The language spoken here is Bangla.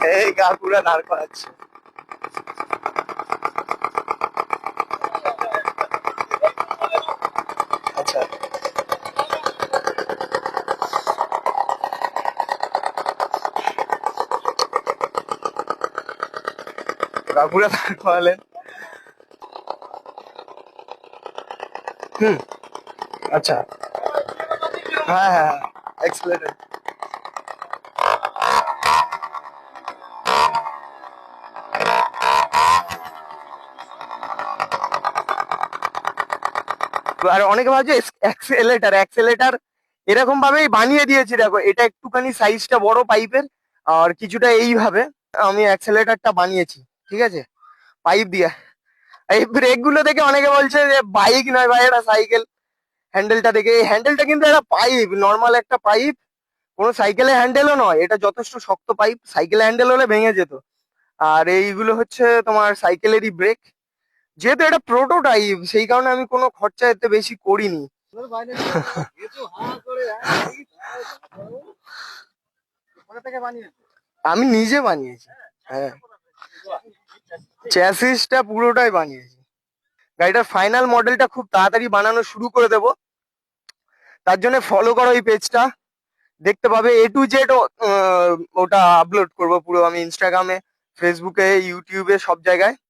এই কাকুরা দাঁড় করাচ্ছে। আচ্ছা, কাকুরা দাঁড় করালেন। হুম, আচ্ছা, হ্যাঁ হ্যাঁ, এক্সেলেটর। আর অনেকে ভাবছে অ্যাক্সেলেটার অ্যাক্সেলেটার এরকম ভাবেই বানিয়ে দিয়েছি। দেখো এটা একটুখানি সাইজটা বড় পাইপের, আর কিছুটা এইভাবে আমি অ্যাক্সেলেটারটা বানিয়েছি। ঠিক আছে, পাইপ দিয়ে। এই ব্রেক গুলো দেখে অনেকে বলছে যে বাইক নয় ভাই, এটা সাইকেল। হ্যান্ডেলটা দেখে, এই হ্যান্ডেলটা কিন্তু একটা পাইপ, নর্মাল একটা পাইপ, কোনো সাইকেলের হ্যান্ডেলও নয়। এটা যথেষ্ট শক্ত পাইপ, সাইকেলের হ্যান্ডেল হলে ভেঙে যেত। আর এইগুলো হচ্ছে তোমার সাইকেলেরই ব্রেক। যেহেতু এটা প্রোটোটাইপ, সেই কারণে আমি কোনো খরচা এতে বেশি করিনি। আমি নিজে বানিয়েছি, হ্যাঁ। চ্যাসিসটা পুরোটাই বানিয়েছি। গাড়িটার ফাইনাল মডেলটা খুব তাড়াতাড়ি বানানো শুরু করে দেব। তার জন্য ফলো করো এই পেজটা, দেখতে পাবে A to Z। ওটা আপলোড করবো পুরো আমি ইনস্টাগ্রামে, ফেসবুকে, ইউটিউবে, সব জায়গায়।